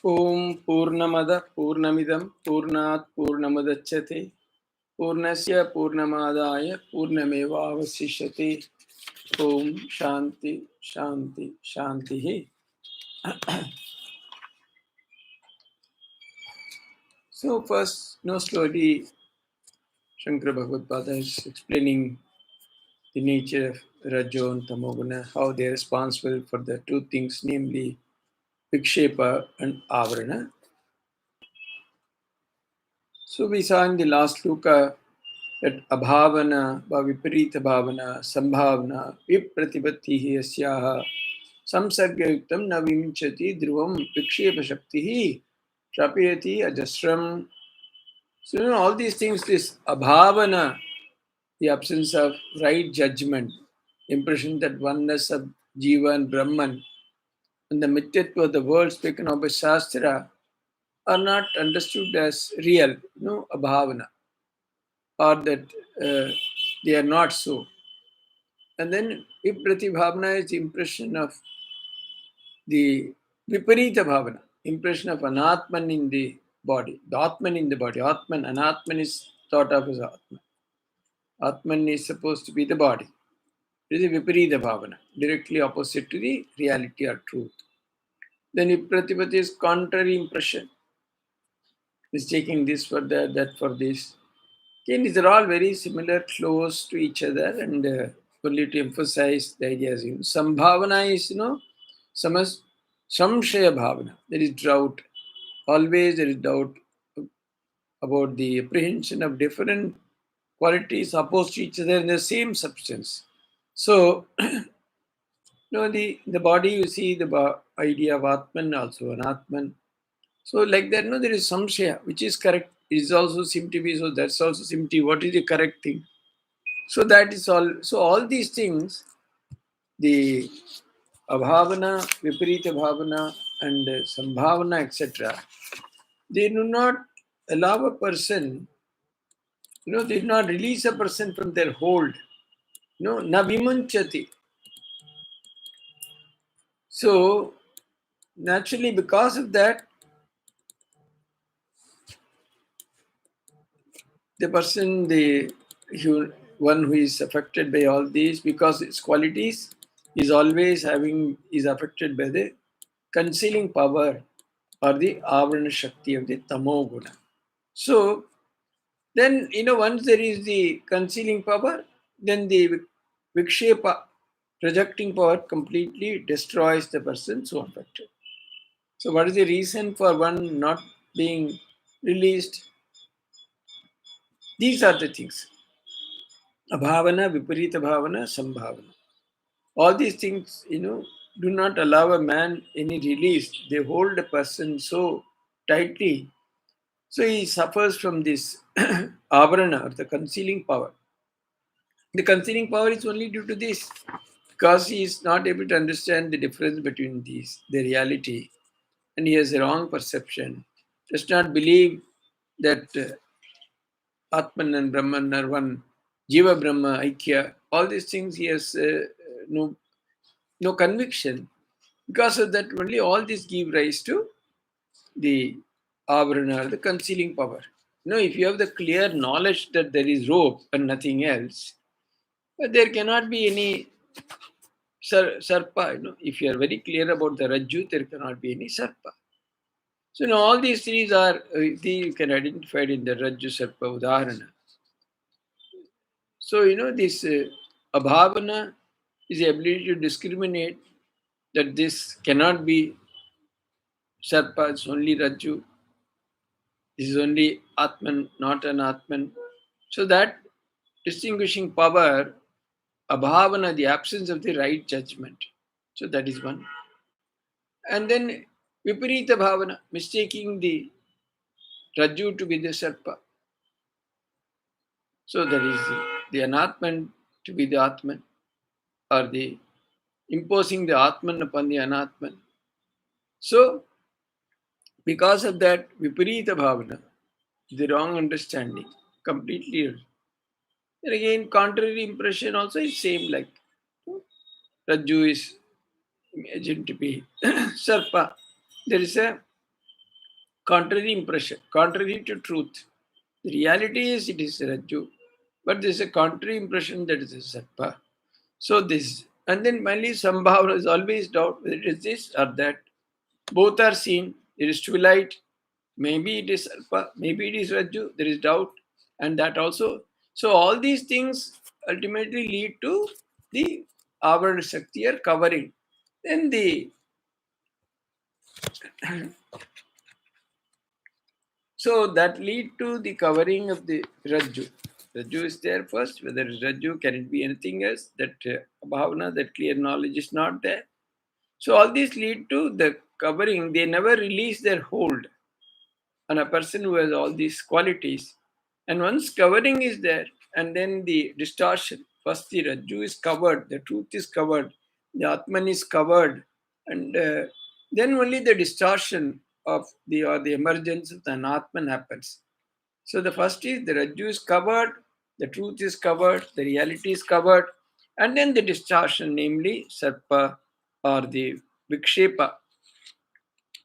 Om Purnamada Purnamidam Purnat Purnamudachyate Purnasya Purnamadaya Purnameva Avasishyate. Om Shanti Shanti Shanti. So first, slowly Shankara Bhagavad is explaining the nature of Rajo and Tamaguna, how they are responsible for the two things, namely Vikshepa and Avarana. So we saw in the last Luka that Abhavana, Viparita Bhavana, Sambhavana, Vipratipattihi Asyaha, Samsargayuktam na viminchati dhruvam Vikshepa Shaktihi, Trapayati Ajasram. So all these things, this Abhavana, the absence of right judgment, impression that oneness of Jiva and Brahman, and the Mityatva of the world spoken of by Shastra are not understood as real, Abhavana, or that they are not so. And then Viprati Bhavana is the impression of the Viparita Bhavana, impression of Anatman in the body, the Atman in the body. Atman, Anatman is thought of as Atman. Atman is supposed to be the body. It is a Viparita Bhavana, directly opposite to the reality or truth. Then Vipratipati is contrary impression, mistaking this for that, that for this. Again, these are all very similar, close to each other, and only to emphasize the ideas. Sambhavana is, samshaya bhavana. There is doubt. Always there is doubt about the apprehension of different qualities opposed to each other in the same substance. So, the body, you see the idea of Atman, also an Atman. So like that, there is samshaya, which is correct. It is also seem to be, so that's also seem to be. What is the correct thing? So that is all. So all these things, the abhavana, viparita bhavana, and sambhavana, etc., they do not allow a person, they do not release a person from their hold. Na vimunchati. So naturally, because of that, the person, one who is affected by all these, because its qualities is affected by the concealing power or the avarana shakti of the tamoguna. So then, once there is the concealing power, then the vikshepa, projecting power, completely destroys the person so affected. So what is the reason for one not being released? These are the things. Abhavana, viparita bhavana, sambhavana. All these things, do not allow a man any release. They hold a person so tightly. So he suffers from this avarana, or the concealing power. The concealing power is only due to this, because he is not able to understand the difference between these, the reality, and he has a wrong perception. Does not believe that Atman and Brahman are one, Jiva Brahma, Aikya, all these things he has no conviction. Because of that, only all these give rise to the avarana, the concealing power. If you have the clear knowledge that there is rope and nothing else, there cannot be any sarpa. If you are very clear about the rajju, there cannot be any sarpa. So all these three are you can identify in the rajju sarpa udaharana. So this abhavana is the ability to discriminate that this cannot be sarpa, it's only rajju. This is only Atman, not an Atman. So that distinguishing power, abhavana, the absence of the right judgment. So that is one. And then viparita bhavana, mistaking the rajju to be the sarpa. So that is the anatman to be the atman, or the imposing the atman upon the anatman. So because of that viparita bhavana, the wrong understanding, completely. And again, contrary impression also is same, like Rajju is imagined to be Sarpa. There is a contrary impression, contrary to truth. The reality is it is Rajju, but there is a contrary impression that it is Sarpa. So this, and then finally Sambhavana is always doubt whether it is this or that. Both are seen. There is twilight. Maybe it is Sarpa, maybe it is Rajju. There is doubt, and that also. So all these things ultimately lead to the Avarana Shakti or covering. Then the so that lead to the covering of the Rajju. Rajju is there first. Whether it's Rajju, can it be anything else? That bhavana, that clear knowledge is not there. So all these lead to the covering. They never release their hold on a person who has all these qualities. And once covering is there, and then the distortion. First, the Rajju is covered, the truth is covered, the Atman is covered, and then only the distortion of the or the emergence of the Atman happens. So the first is the Rajju is covered, the truth is covered, the reality is covered, and then the distortion, namely Sarpa or the Vikshepa,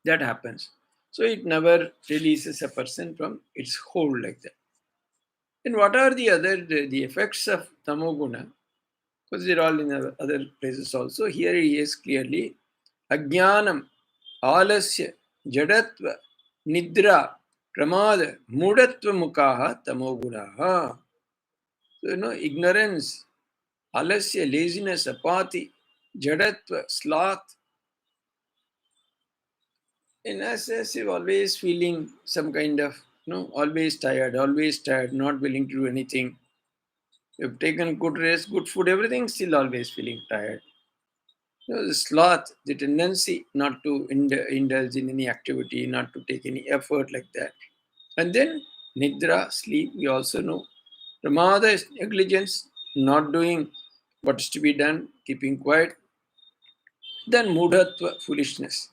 that happens. So it never releases a person from its hold like that. Then what are the effects of Tamoguna? Because they're all in other places also. Here he is clearly Ajnanam, Alasya, Jadatva, Nidra, Pramada, Mudatva Mukaha, Tamogunaha. So, ignorance, Alasya, laziness, apathy, Jadatva, sloth, in us as if always feeling some kind of, always tired, not willing to do anything. You've taken good rest, good food, everything, still always feeling tired. The sloth, the tendency not to indulge in any activity, not to take any effort like that. And then nidra, sleep, we also know. Pramada is negligence, not doing what is to be done, keeping quiet. Then mudhatva, foolishness.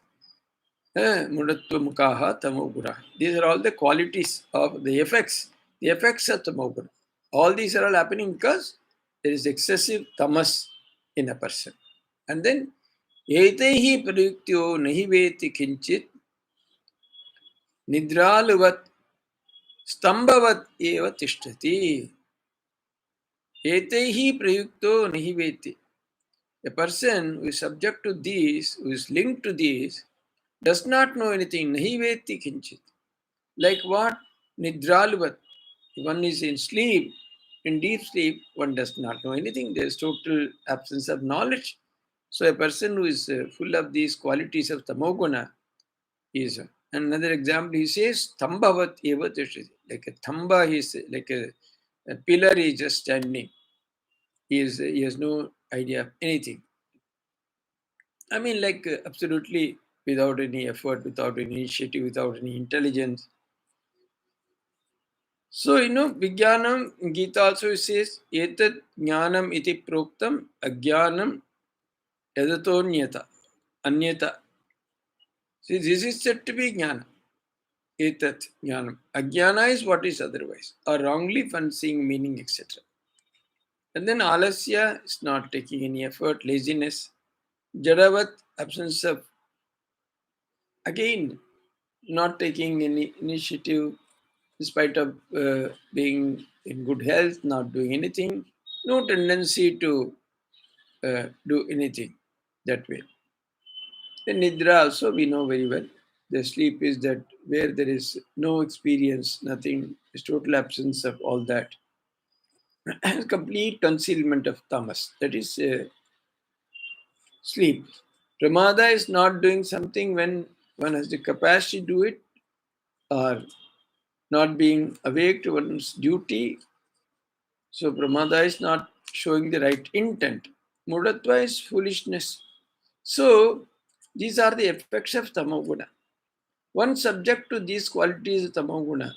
Mudatva mukaha tamoguna. These are all the qualities of the effects of tamoguna. All these are all happening because there is excessive tamas in a person. And then, etaihi prayuktyo nahi veti kinchit nidraluvat stambhavat eva tishtati. Etaihi prayukto nahi veti. A person who is subject to these, who is linked to these, does not know anything. Nahi veti kinchit. Like what? Nidraluvat. One is in sleep, in deep sleep, one does not know anything. There is total absence of knowledge. So a person who is full of these qualities of tamoguna is another example. He says, Thambhavat eva tishtati. Like a thamba, he is like a pillar is just standing. He has no idea of anything. I mean, like absolutely without any effort, without any initiative, without any intelligence. So, Vijnanam, Gita also says, Etat jnanam iti proktam ajnanam yadatonyata, anyata. See, this is said to be jnana. Etat jnanam. Ajnana is what is otherwise, or wrongly fancying meaning, etc. And then alasya is not taking any effort, laziness. Jadavat, absence of, again, not taking any initiative, in spite of being in good health, not doing anything, no tendency to do anything that way. The nidra also we know very well. The sleep is that where there is no experience, nothing, is total absence of all that. Complete concealment of tamas. That is sleep. Pramada is not doing something when one has the capacity to do it, or not being awake to one's duty. So pramada is not showing the right intent. Mudatva is foolishness. So these are the effects of tamoguna. One subject to these qualities of tamoguna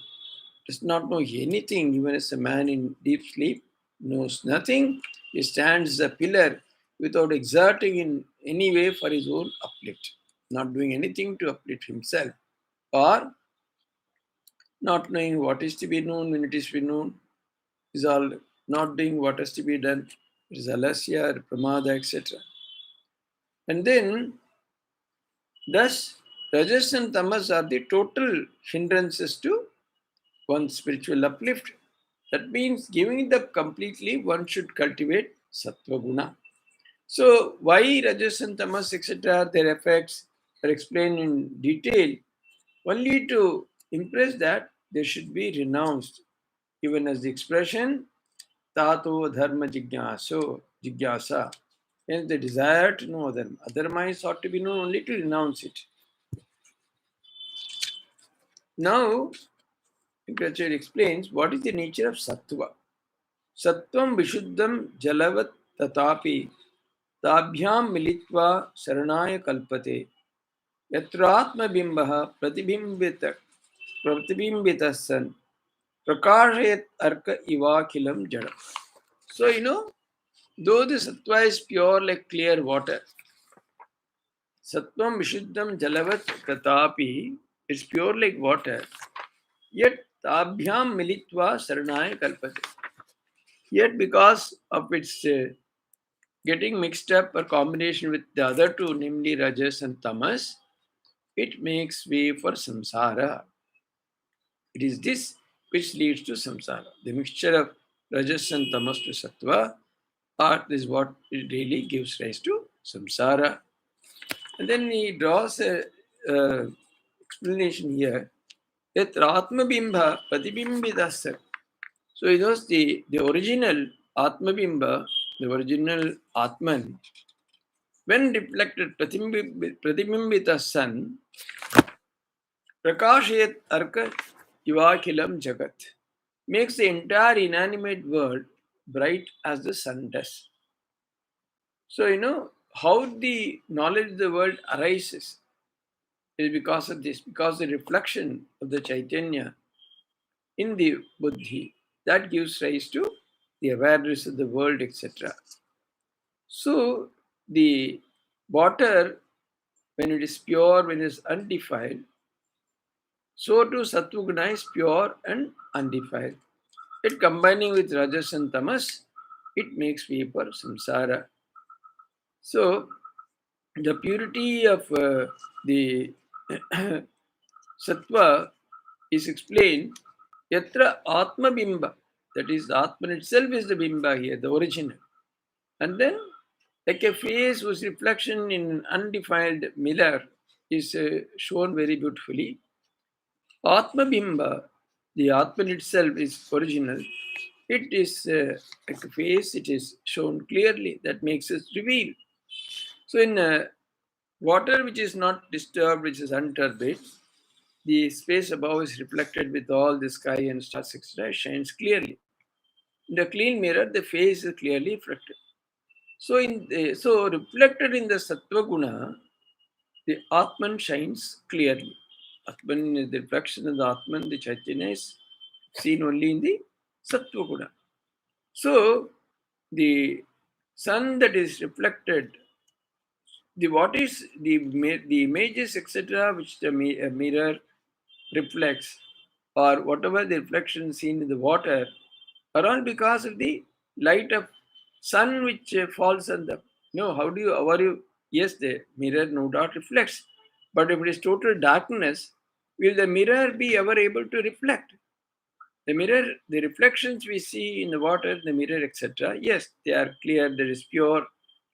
does not know anything, even as a man in deep sleep knows nothing. He stands as a pillar without exerting in any way for his own uplift, not doing anything to uplift himself, or not knowing what is to be known when it is to be known, is all not doing what has to be done. It is alasya, pramada, etc. And then, thus, Rajas and Tamas are the total hindrances to one's spiritual uplift. That means giving it up completely, one should cultivate Sattva Guna. So, why Rajas and Tamas, etc., their effects are explained in detail, only to impress that they should be renounced, even as the expression Tato Dharma Jigyasa. Hence, the desire to know them. Otherwise, ought to be known only to renounce it. Now, Shankaracharya explains what is the nature of Sattva. Sattvam Vishuddham Jalavat Tatapi Tabhyam Militva Saranaya Kalpate Yatratma Bimbaha Pratibimbitas San Prakashayat Arka Ivakilam Jadam. So, though the Sattva is pure like clear water, Sattvam Vishuddham Jalavat Tatapi, it's pure like water, yet Tabhyam Militva Saranaya Kalpate. Yet because of its getting mixed up or combination with the other two, namely Rajas and Tamas, it makes way for samsara. It is this which leads to samsara. The mixture of Rajas and Tamas to Sattva is what it really gives rise to samsara. And then he draws a explanation here. That Atmabimba Pratibimbitasya. So it was the original Atmabimba, the original Atman, when reflected Pratibimbita sun, Prakashayat Arka Ivakilam Jagat, makes the entire inanimate world bright as the sun does. So, how the knowledge of the world arises is because of this, because the reflection of the Chaitanya in the Buddhi, that gives rise to the awareness of the world, etc. So, the water, when it is pure, when it is undefiled, so too Sattva is pure and undefiled. It combining with Rajas and Tamas, it makes way for samsara. So, the purity of the Sattva is explained Yatra Atma Bimba, that is, the Atman itself is the Bimba here, the original. And then, like a face whose reflection in an undefiled mirror is shown very beautifully. Atma Bimba, the Atman itself is original. It is like a face, it is shown clearly, that makes us reveal. So, in water which is not disturbed, which is unturbid, the space above is reflected with all the sky and stars, etc., shines clearly. In the clean mirror, the face is clearly reflected. So, reflected in the Sattva Guna, the Atman shines clearly. Atman is the reflection of the Atman, the Chaitanya is seen only in the Sattva Guna. So, the sun that is reflected, the images, etc., which the mirror reflects, or whatever the reflection seen in the water, are all because of the light of sun which falls on them. How are you? Yes, the mirror no doubt reflects, but if it is total darkness, will the mirror be ever able to reflect? The mirror, the reflections we see in the water, the mirror, etc., yes, they are clear, there is pure,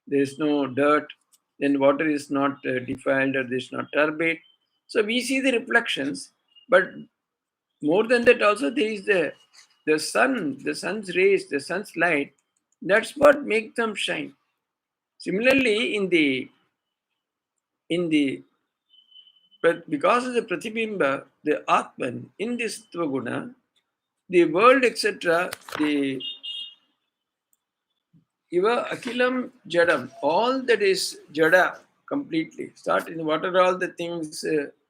there is no dirt, then water is not defiled or there is not turbid. So we see the reflections, but more than that also there is the sun's rays, the sun's light, that's what makes them shine. Similarly, but because of the Pratibimba, the Atman, in this Tvaguna, the world, etc., the Iva Akilam Jadam, all that is Jada completely. Starting, what are all the things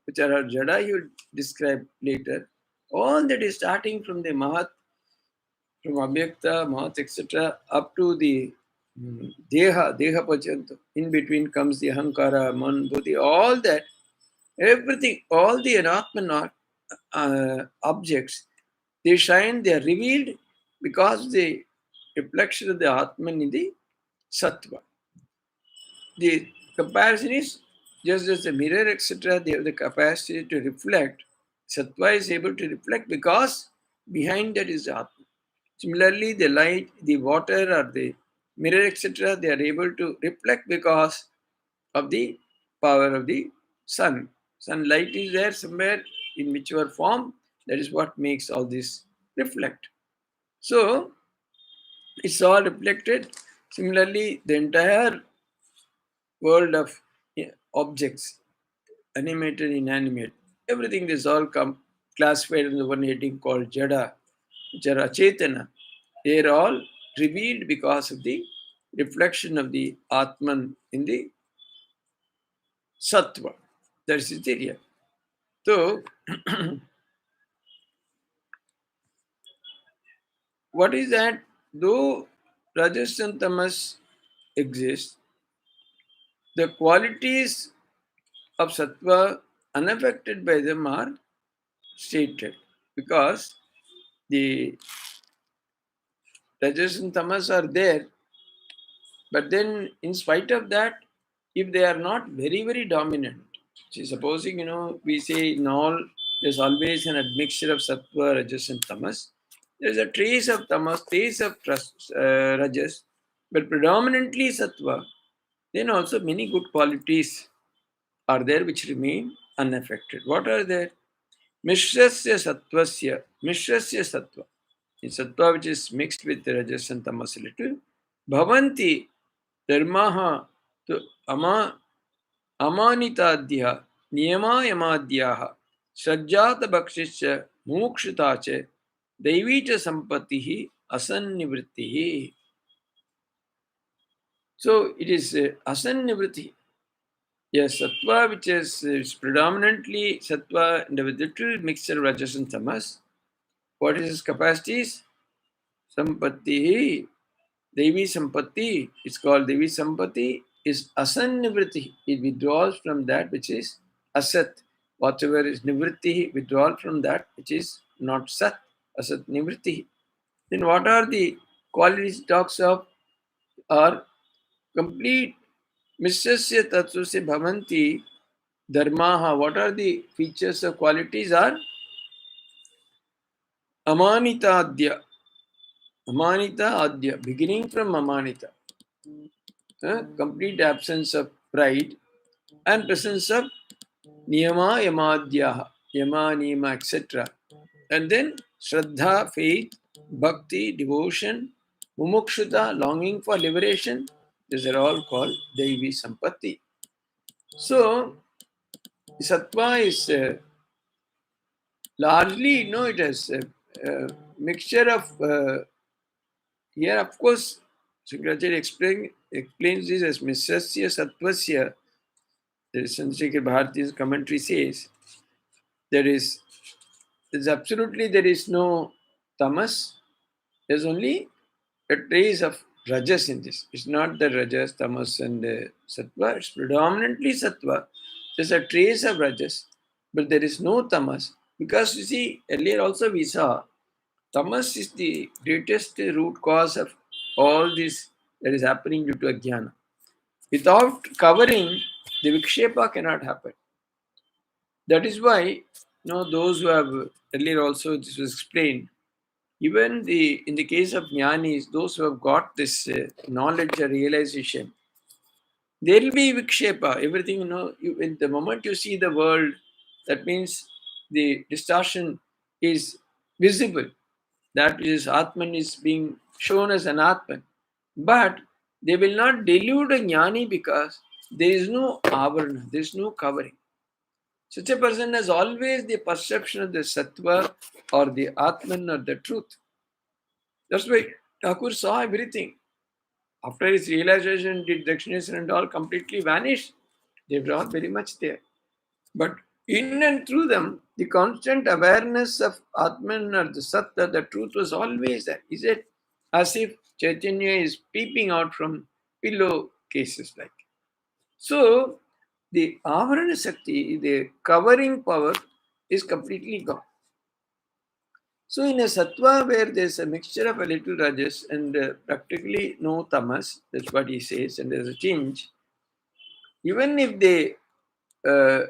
which are Jada, you will describe later. All that is starting from the Mahat, from Abhyakta, Mahat, etc., up to the Deha Pachanto. In between comes the Ahankara, Man, Buddhi, all that, everything, all the Anatman objects, they shine, they are revealed because the reflection of the Atman in the Sattva. The comparison is just as the mirror, etc., they have the capacity to reflect. Sattva is able to reflect because behind that is Atma. Similarly, the light, the water, or the mirror, etc., they are able to reflect because of the power of the sun. Sunlight is there somewhere in whichever form, that is what makes all this reflect. So, it's all reflected. Similarly, the entire world of objects, animated, inanimate, everything is all classified in the one heading called Jada, which are Achetana. They are all revealed because of the reflection of the Atman in the Sattva. That is the area. So, what is that? Though Rajas and Tamas exist, the qualities of Sattva unaffected by them are stated because the Rajas and Tamas are there, but then in spite of that, if they are not very, very dominant, see, supposing, we say in all, there's always an admixture of Sattva, Rajas and Tamas. There's a trace of Tamas, trace of Rajas, but predominantly Sattva. Then also many good qualities are there which remain unaffected. What are there? Mishrasya Sattvasya, Mishrasya Sattva. In Sattva which is mixed with the Rajas and Tamas a little, Bhavanti Dharmaha to Amanitadhya Niyama Yamadhyaha Shrajjata Bhakshisya Mukshita Daivita Sampatihi Asannivrittihi. So it is Asannivritti. Yes, Sattva, which is predominantly Sattva and with little mixture of Rajas and Tamas. What is its capacities? Sampatti, Devi Sampatti, it's called Devi Sampatti, is Asannivritti. It withdraws from that which is Asat. Whatever is Nivritti, withdrawal from that which is not Sat, Asat Nivritti. Then what are the qualities it talks of? Are complete Misrasya Tatvasya Bhavanti Dharmaha. What are the features of qualities? Are Amanita Adya. Amanita Adya, beginning from Amanita. Complete absence of pride and presence of Niyama, Yamadhyaha, Yama, Niyama, etc. And then Shraddha, faith, Bhakti, devotion, Mumukshita, longing for liberation. These are all called Devi Sampatti. So, Sattva is largely, it has a mixture of, here of course, Shankaracharya explains this as Misrasya Sattvasya. The Sanskrit Bharati's commentary says there's absolutely there is no tamas, there's only a trace of rajas in this. It's not the rajas, tamas, and sattva, it's predominantly sattva. There's a trace of rajas, but there is no tamas. Because you see, earlier also we saw tamas is the greatest root cause of all this that is happening due to ajnana. Without covering, the vikshepa cannot happen. That is why, those who have earlier also this was explained. Even in the case of jnanis, those who have got this knowledge or realization, there will be vikshepa. Everything, in the moment you see the world, that means the distortion is visible. That is, Atman is being shown as an Atman. But they will not delude a jnani because there is no avarana, there is no covering. Such a person has always the perception of the sattva or the Atman or the truth. That's why Thakur saw everything. After his realization, did Dakshineswar and all completely vanish? They were all very much there. But in and through them, the constant awareness of Atman or the Sattva, the truth was always there. Is it as if Chaitanya is peeping out from pillow cases like? So, the Avarana Sakti, the covering power, is completely gone. So, in a Sattva where there's a mixture of a little Rajas and practically no Tamas, that's what he says, and there's a change, even if they uh,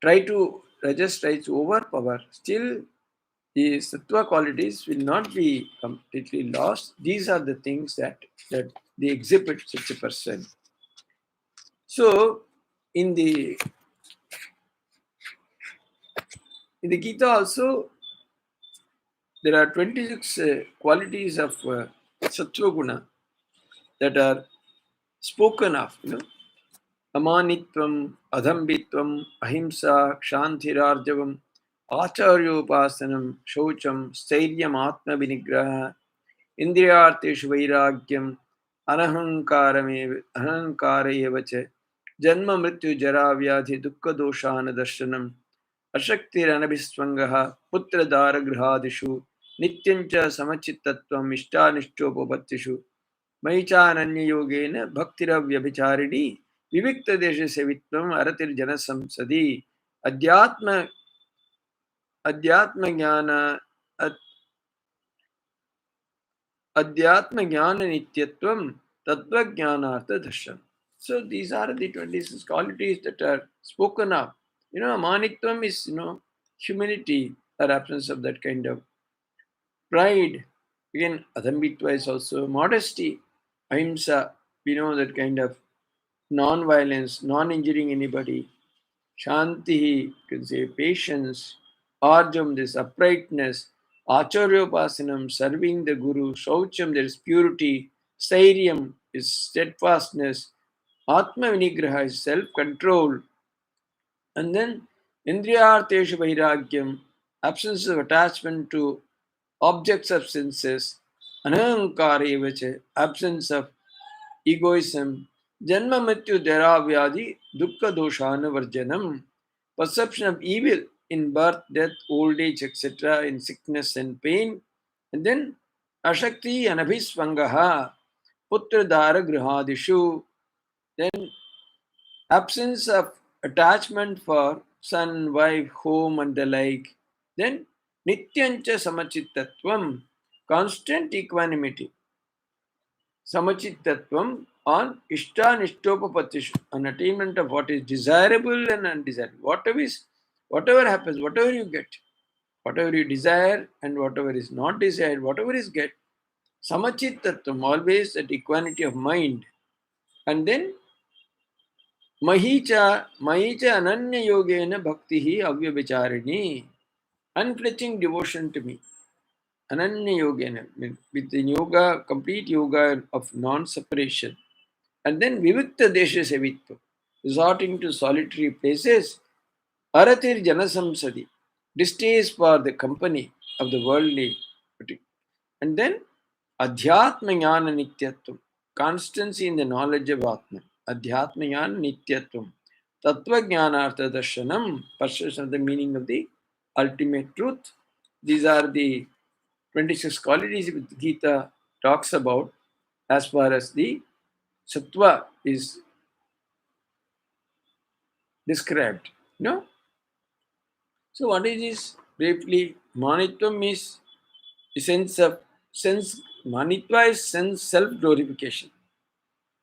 Rajas tries to overpower, still the sattva qualities will not be completely lost. These are the things that they exhibit such a person. So, in the in the Gita also, there are 26 qualities of sattva guna that are spoken of. Amanitvam, adhambitvam, ahimsa, kshantirarjavam, acharyopasanam, shaucham, stairyam, atma vinigraha, indriyarteshu vairagyam, anahankarayeva cha, janma mrityu jara vyadhi dukkha doshana darshanam, ashaktiranabhiswangaha, putra dara grihadishu, nityancha samachittatvam, ishtanishchopapatishu, मयिचानन्य योगेन भक्तिरव्यभिचारिणी विविक्त देश सेवित्वम अरतिर्जन संसदि अध्यात्म अध्यात्म ज्ञान अध्यात्म ज्ञान नित्यत्वम तत्व ज्ञानार्थ दर्शन. So these are the 26 qualities that are spoken of. Amanitvam is humility or absence of that kind of pride. Again, adhambitva is also modesty. Ahimsa, we know that kind of non-violence, non-injuring anybody. Shanti, you can say patience. Arjam, this uprightness. Acharyopasanam, serving the Guru. Shaucham, there is purity. Stairyam is steadfastness. Atma vinigraha is self-control. And then Indriyarteshu vairagyam, absence of attachment to objects of senses. Anahankara, absence of egoism, janma mrityu jara vyadi, dukkha doshana varjanam, perception of evil in birth, death, old age, etc., in sickness and pain, and then ashakti anabhisvangaha, putra dara grihadishu, then absence of attachment for son, wife, home, and the like, then nityancha samachittatvam, constant equanimity. Samachittatvam on ishtanishtopapatishu, an attainment of what is desirable and undesirable. Whatever happens, whatever you get, whatever you desire and whatever is not desired, whatever is get, samachittatvam, always that equanimity of mind. And then mahicha ananya yogena bhakti avyabhicharini, unflinching devotion to me. Ananya yogena, with the yoga, complete yoga of non-separation. And then Vivikta Desha Sevitva, resorting to solitary places, Aratir Janasamsadi, distaste for the company of the worldly. And then Adhyatma Jnana Nityatvam, constancy in the knowledge of Atman. Adhyatma Jnana Nityatvam, Tattva Jnanartha Darshanam, perception of the meaning of the ultimate truth. These are the 26 qualities which Gita talks about as far as the sattva is described. So what is this briefly? Manitvam is the sense. Manitva is sense self-glorification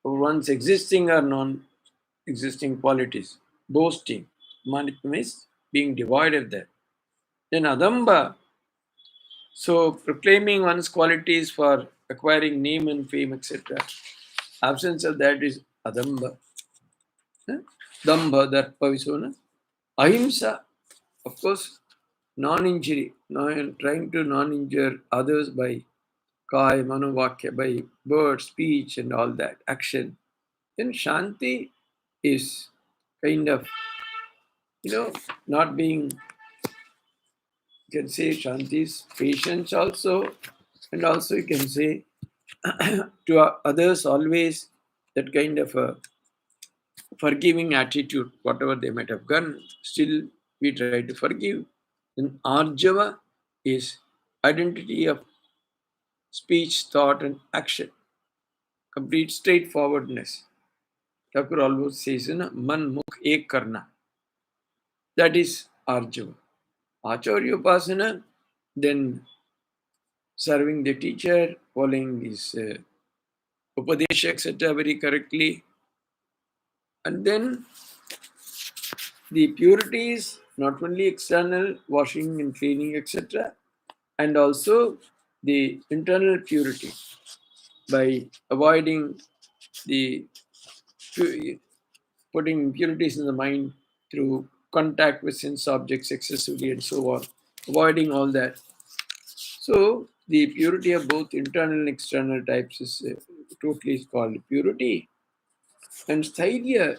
of one's existing or non-existing qualities. Boasting. Manitvam is being devoid of that. Then adamba. So proclaiming one's qualities for acquiring name and fame, etc. Absence of that is adamba. Dambha, darpa, visona. Ahimsa, of course, non-injury, trying to non-injure others by kaya, manovakya, by word, speech, and all that action. Then Shanti is kind of, not being, you can say Shanti is patience also, and also you can say to others always that kind of a forgiving attitude, whatever they might have done, still we try to forgive. Then Arjava is identity of speech, thought, and action. Complete straightforwardness. Thakur always says, man mukh ek karna. That is Arjava. Acharyopasana, then serving the teacher, following his Upadesha, etc. very correctly. And then the purity is not only external washing and cleaning, etc., and also the internal purity by avoiding the putting impurities in the mind through contact with sense objects excessively and so on, avoiding all that. So the purity of both internal and external types is totally is called purity. And Sthairya,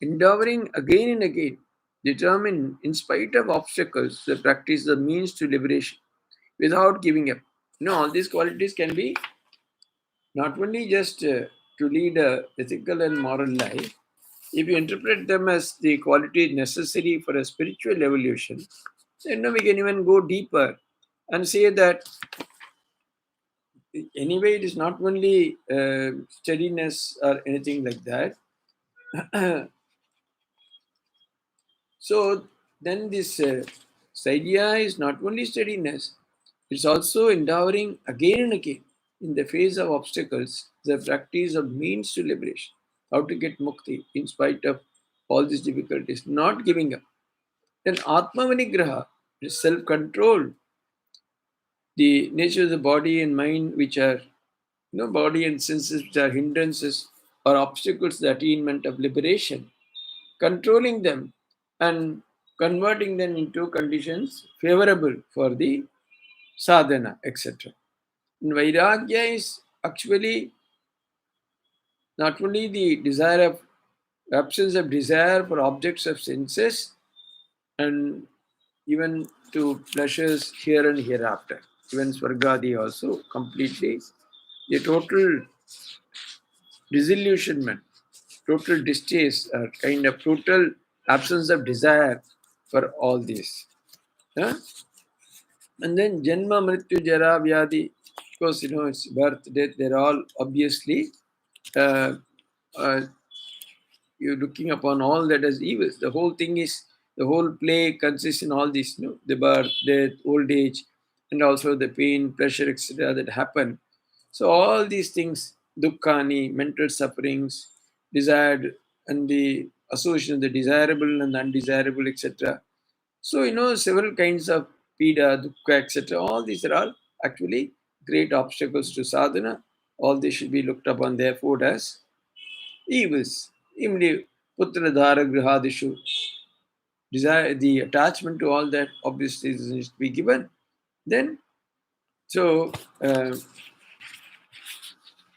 endeavoring again and again, determined in spite of obstacles, the practice the means to liberation without giving up. All these qualities can be not only just to lead a ethical and moral life. If you interpret them as the quality necessary for a spiritual evolution, then we can even go deeper and say that anyway, it is not only steadiness or anything like that. So then this Saidya is not only steadiness, it's also enduring again and again in the face of obstacles, the practice of means to liberation, how to get mukti in spite of all these difficulties, not giving up. Then Atma Vanigraha is self-control, the nature of the body and mind, which are body and senses, which are hindrances or obstacles to the attainment of liberation, controlling them and converting them into conditions favorable for the sadhana, etc. And Vairagya is actually not only the desire of absence of desire for objects of senses and even to pleasures here and hereafter, even Swargadi also completely, the total disillusionment, total distaste, or kind of total absence of desire for all this. Huh? And then Janma, Mrityu, Jara, Vyadi, of course, it's birth, death, they're all obviously uh, uh, you're looking upon all that as evils. The whole thing is, the whole play consists in all these, the birth, death, old age, and also the pain, pleasure, etc. that happen. So all these things, dukkhani, mental sufferings, desired, and the association of the desirable and the undesirable, etc. So, several kinds of pida, dukkha, etc. All these are all actually great obstacles to sadhana. All these should be looked upon, therefore, as evils. Immediately, putra dhara grihadishu, desire, the attachment to all that obviously needs to be given. Then, so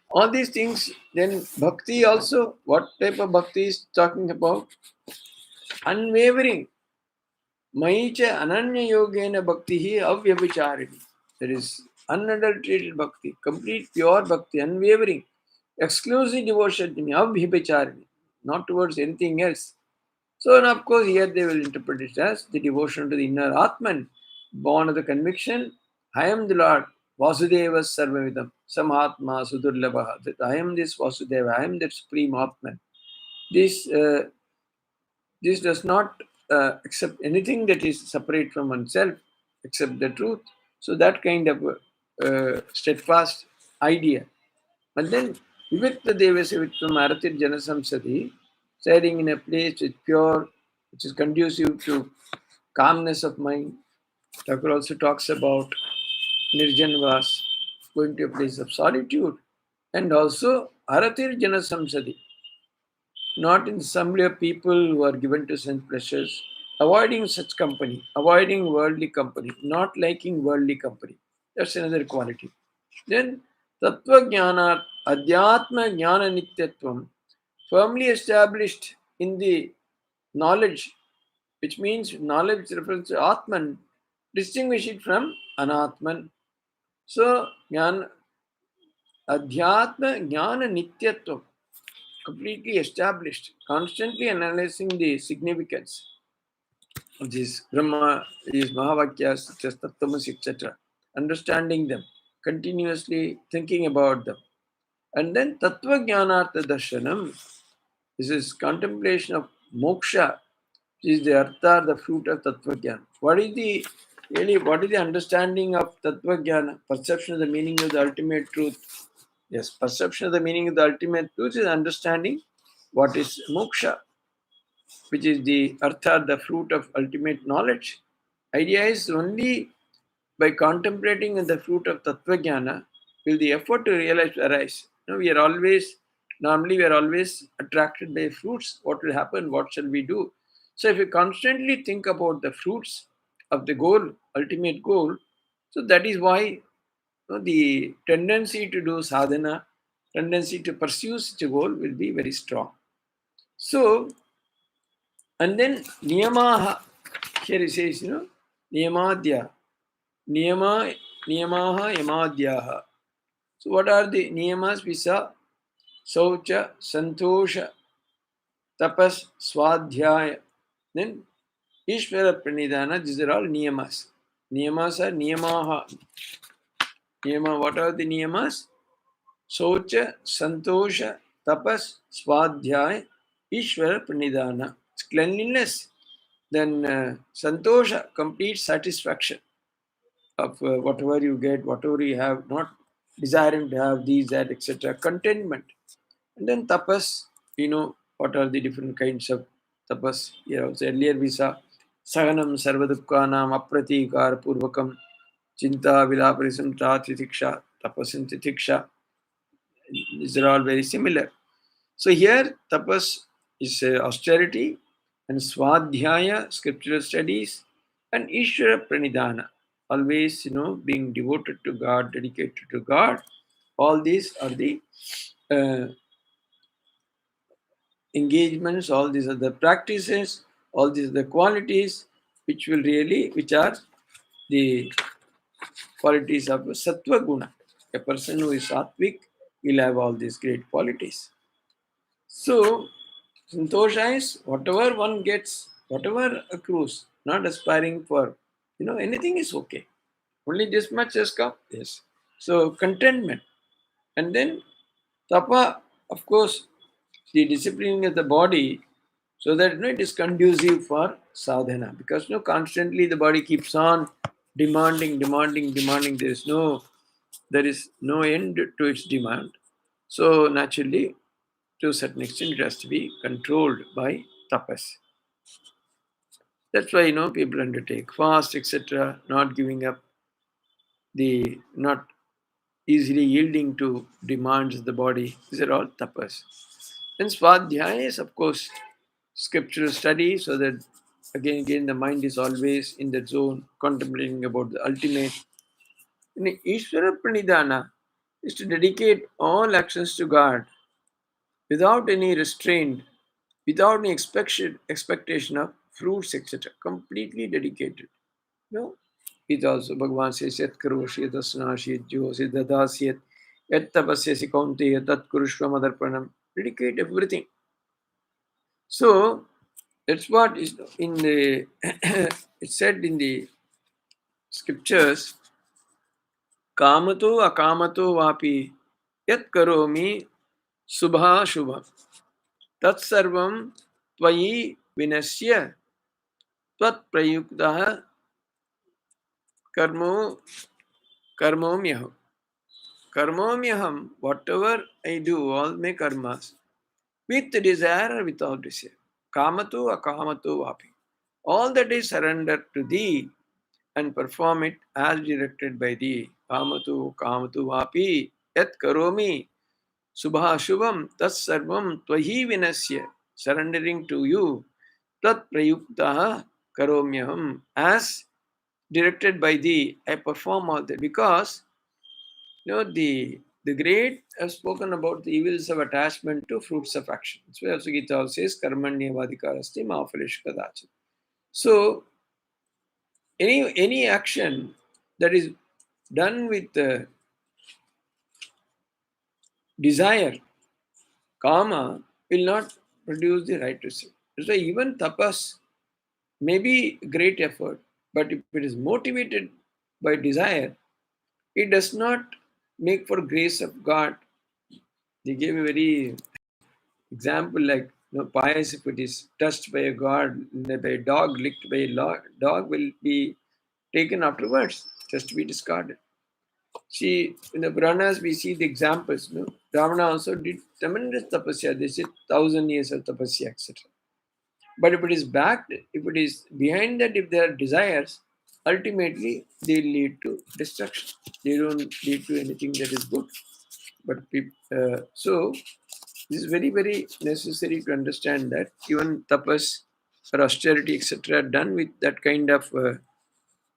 all these things, then bhakti also, what type of bhakti is talking about? Unwavering. Maicha ananya yogena bhakti hi avyabhicharini. That is unadulterated bhakti, complete pure bhakti, unwavering, exclusive devotion to me, avyabhicharini, not towards anything else. So, and of course, here they will interpret it as the devotion to the inner Atman, born of the conviction, I am the Lord, Vasudeva Sarvavidam, Samatma Sudurlabha, that I am this Vasudeva, I am the Supreme Atman. This this does not accept anything that is separate from oneself except the truth. So that kind of steadfast idea. And then Vivikta Devasavitvam Aratir Janasamsati, staying in a place which is pure, which is conducive to calmness of mind. Thakur also talks about Nirjanvas, going to a place of solitude. And also Aratir Janasamsati, not in the assembly of people who are given to sense pleasures, avoiding such company, avoiding worldly company, not liking worldly company. That's another quality. Then Tattva Jnana, Adhyatma Jnana Nityatvam, firmly established in the knowledge, which means knowledge refers to Atman, distinguish it from Anatman. So, Adhyatma Jnana Nityatvam, completely established, constantly analyzing the significance of these Brahma, these Mahavakyas, such as Tattamasi, etc., understanding them, continuously thinking about them. And then Tattva Jnanartha Darshanam, this is contemplation of moksha, which is the artha, the fruit of Tattva Jnana. What is the understanding of Tattva Jnana? Perception of the meaning of the ultimate truth. Yes, perception of the meaning of the ultimate truth is understanding what is moksha. which is the artha, the fruit of ultimate knowledge. Idea is only by contemplating on the fruit of Tattva Jnana will the effort to realize arise. Normally we are always attracted by fruits. What will happen? What shall we do? So if you constantly think about the fruits of the goal, ultimate goal, so that is why the tendency to do sadhana, tendency to pursue such a goal will be very strong. So, and then niyamaha, here it says, niyamadya, niyama, niyamaha, yamadyaha. So, what are the niyamas? Visa, saucha, santosha, tapas, swadhyaya. Then Ishvara Pranidhana, these are all niyamas. Niyamas are niyamaha. Niyama, what are the niyamas? Socha, Santosha, Tapas, Swadhyay, Ishvara Pranidhana. It's cleanliness. Then Santosha, complete satisfaction of whatever you get, whatever you have, not desiring to have these, that, etc. Contentment. And then Tapas, what are the different kinds of tapas. Here also earlier we saw Saganam Sarvadukkanam Apratikar Purvakam Chinta Vilaparisam Tatiksha Tapasim Titiksha. These are all very similar. So here tapas is austerity, and swadhyaya, scriptural studies, and Ishvara Pranidhana, always being devoted to God, dedicated to God. All these are the uh, engagements, all these are the practices, all these are the qualities which are the qualities of sattva guna. A person who is sattvic will have all these great qualities. So, santosha is whatever one gets, whatever accrues, not aspiring for, anything is okay. Only this much has come, yes. So, contentment. And then, tapa, of course, the disciplining of the body so that it is conducive for sadhana. Because constantly the body keeps on demanding. There is no end to its demand. So, naturally, to a certain extent, it has to be controlled by tapas. That's why people undertake fast, etc., not giving up, not easily yielding to demands of the body. These are all tapas. And swadhyaya is, of course, scriptural study, so that again the mind is always in that zone, contemplating about the ultimate. And Ishvara Pranidhana is to dedicate all actions to God without any restraint, without any expectation of fruits, etc. Completely dedicated. It also Bhagavan says, Yat karoshi, yat asnashi, yat josi, dadasyat, yat tapasyasi kaunteya, tat kurushva madarpanam. Dedicate everything. So, that's what is in the, it's said in the scriptures, Kamato akamato vapi, yat karomi subha shubha, tat sarvam tvayi vinasya, tvat prayukta karmo karmomyaham. Karmomyaham, whatever I do, all my karmas, with desire or without desire. Kamato akamato vapi. All that is surrendered to thee and perform it as directed by thee. Kamatu kamatu vapi yat karomi subha shubham tat sarvam tvahi vinasya. Surrendering to you tat prayuktaha karomyaham. As directed by thee, I perform all that. Because the great have spoken about the evils of attachment to fruits of action. That's why also Gita says karmanyavadikarasti mafalish kadachit. So any action that is done with desire, kama, will not produce the right result. So even tapas may be great effort, but if it is motivated by desire, it does not make for grace of God. They gave a very example like pious, if it is touched by a god, by a dog, licked by a dog, will be taken afterwards, just to be discarded. See, in the Puranas, we see the examples. Ravana also did tremendous tapasya. They said 1,000 years of tapasya, etc. But if it is backed, if it is behind that, if there are desires, ultimately they lead to destruction. They don't lead to anything that is good. But so this is very, very necessary to understand that even tapas or austerity, etc., done with that kind of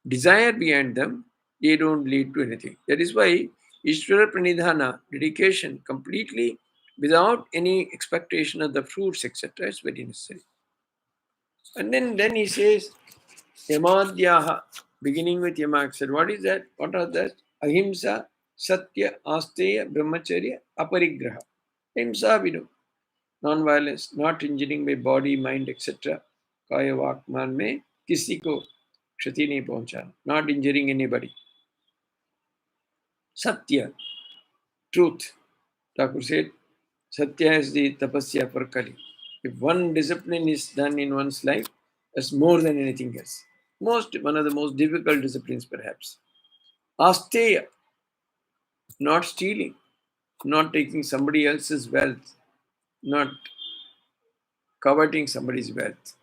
desire behind them, they don't lead to anything. That is why Ishvara Pranidhana, dedication completely without any expectation of the fruits, etc., is very necessary. And then he says, Yamadhyaha, beginning with Yama, said, what is that? What are that? Ahimsa, Satya, Asteya, Brahmacharya, Aparigraha. Ahimsa, we know. Non-violence, not injuring by body, mind, etc. Kaya vak man mein kisi ko kshati nahi pahunchana. Not injuring anybody. Satya, truth. Thakur said, Satya is the tapasya for Kali. If one discipline is done in one's life, that's more than anything else. One of the most difficult disciplines, perhaps. Asteya, not stealing, not taking somebody else's wealth, not coveting somebody's wealth,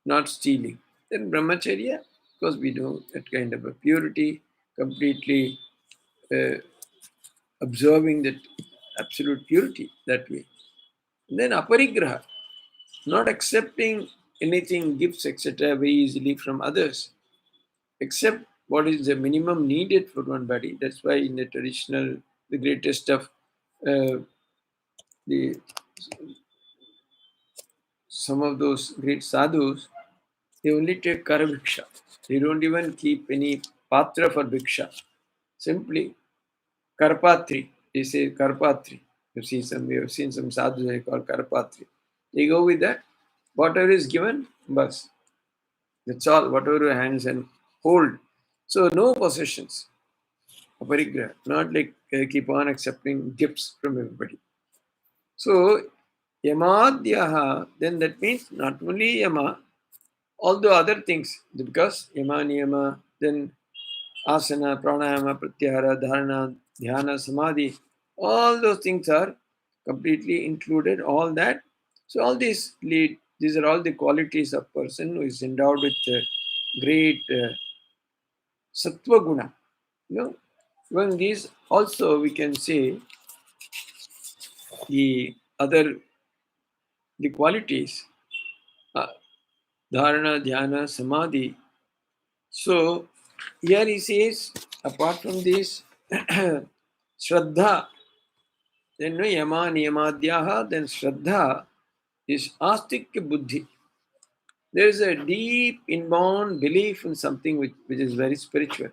not stealing. Then brahmacharya, because we know that kind of a purity, completely uh, observing that absolute purity that way. And then aparigraha, not accepting anything, gifts, etc., very easily from others, except what is the minimum needed for one body. That's why in the traditional, the greatest of the some of those great sadhus, they only take karaviksha. They don't even keep any patra for bhiksha. Simply karpatri. They say karpatri. We have seen some sadhus they call karpatri. They go with that. Whatever is given, bas. That's all. Whatever your hands and hold. So no possessions. Aparigraha. Not like keep on accepting gifts from everybody. So yamadhyaha, then that means not only yama, all the other things, because yama, niyama, then asana, pranayama, pratyahara, dharana, dhyana, samadhi, all those things are completely included, all that. So all these are all the qualities of person who is endowed with great sattva guna. You know, even these also we can say the other, the qualities, uh, dharana, dhyana, samadhi. So here he says, apart from this, Shraddha, then no Yama Niyamadhyaha, then Shraddha is Astikya Buddhi. There is a deep inborn belief in something which is very spiritual.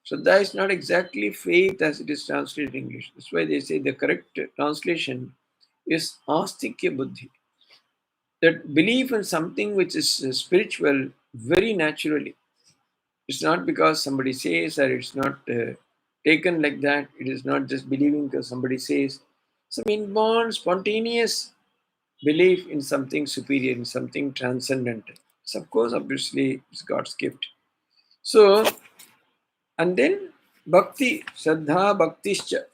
Shraddha is not exactly faith as it is translated in English. That's why they say the correct translation is Astikya Buddhi. That belief in something which is spiritual very naturally. It's not because somebody says, or it's not taken like that. It is not just believing because somebody says. Some inborn, spontaneous belief in something superior, in something transcendental. So, of course, obviously, it's God's gift. So, and then bhakti, Shraddha, bhaktischa.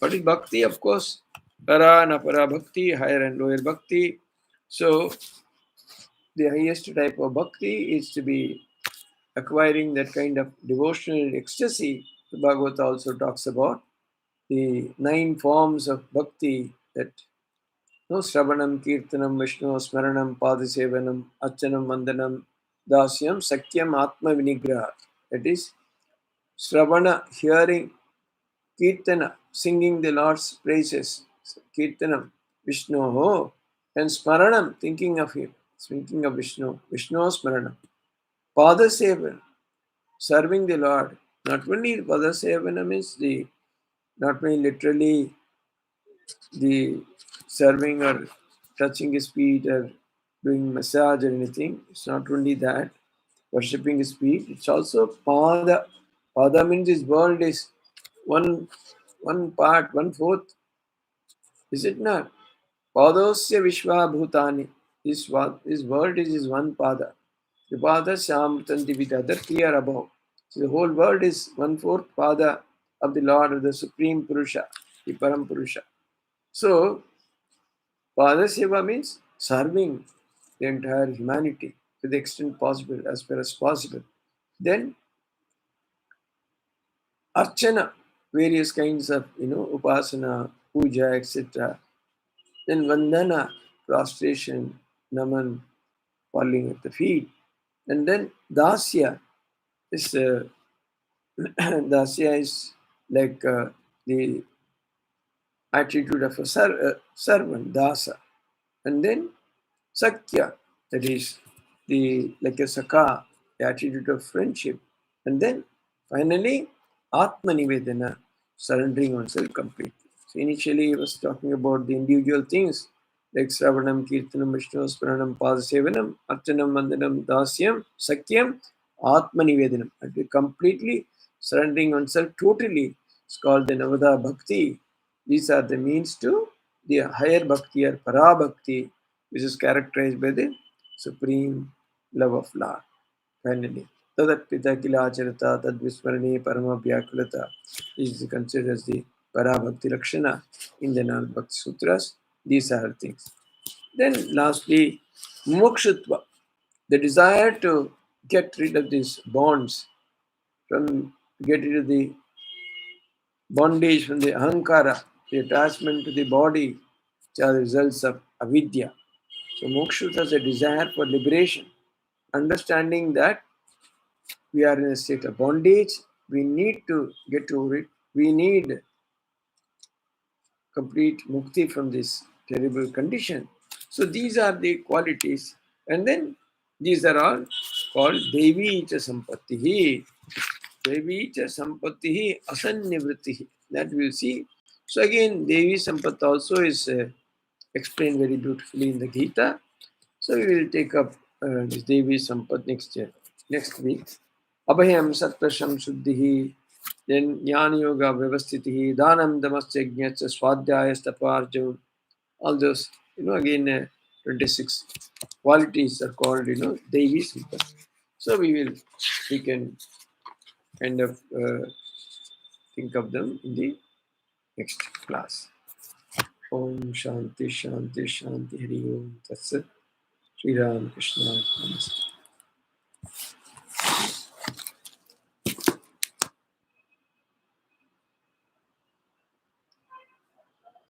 What is bhakti? Of course, para and apara bhakti, higher and lower bhakti. So, the highest type of bhakti is to be acquiring that kind of devotional ecstasy. The Bhagavata also talks about the 9 forms of bhakti, that no Shravanam, Kirtanam, Vishnu, Smaranam, Padasevanam, Achanam, Vandanam, Dasyam, Sakyam, Atma Vinigraha. That is Shravana, hearing, Kirtana, singing the Lord's praises, Kirtanam, Vishnu, and Smaranam, thinking of Him, thinking of Vishnu, Vishnu Smaranam. Padasevanam, serving the Lord. Not only Padasevanam is the, not only literally the serving or touching his feet or doing massage or anything. It's not only that, worshipping his feet. It's also Pada. Pada means his world is one part, 1/4. Is it not? Padosya Vishwa Bhutani. His world is his one Pada. The Pada Shamritanti with other clear above. So the whole world is 1/4 Pada of the Lord, of the Supreme Purusha, the Param Purusha. So Padaseva means serving. the entire humanity to the extent possible, as far as possible. Then archana, various kinds of upasana, puja, etc. Then vandana, prostration, naman, falling at the feet. And then dasya is dasya is like the attitude of a servant, dasa. And then sakya, that is the like a saka, the attitude of friendship. And then finally atmanivedana, surrendering oneself completely. So initially he was talking about the individual things like Sravanam, Kirtanam, Vishnu, Smaranam, Padasevanam, Archanam, Vandanam, Dasyam, Sakyam, Atmanivedanam. And completely surrendering oneself totally. It's called the Navada Bhakti. These are the means to the higher Bhakti or Para Bhakti, which is characterized by the supreme love of Lord. Finally, Tadat Pita Kila Acharata Tad Vismarani Parama Vyakulata is considered as the Parabhakti Lakshana in the Nal Bhakti Sutras. These are things. Then, lastly, Mokshutva, the desire to get rid of these bonds, get rid of the bondage from the ahankara, the attachment to the body, which are the results of avidya. So, Moksha has a desire for liberation, understanding that we are in a state of bondage, we need to get over it, we need complete mukti from this terrible condition. So these are the qualities, and then these are all called Devi cha Sampattihi. Devi cha Sampattihi Asannivrittihi. That we'll see. So again, Devi Sampat also is explained very beautifully in the Gita. So we will take up this Devi Sampat next week. Abhayam Satvasham Shuddhihi, then Jnana Yoga Vyavastitihi, Dhanam Damasya Jnatsa Swadhyaya Staparjam, all those, again 26 qualities are called, Devi Sampat. So we can kind of think of them in the next class. Om Shanti Shanti Shanti Hari Om Tatsat. Sri Ramakrishna Namaste.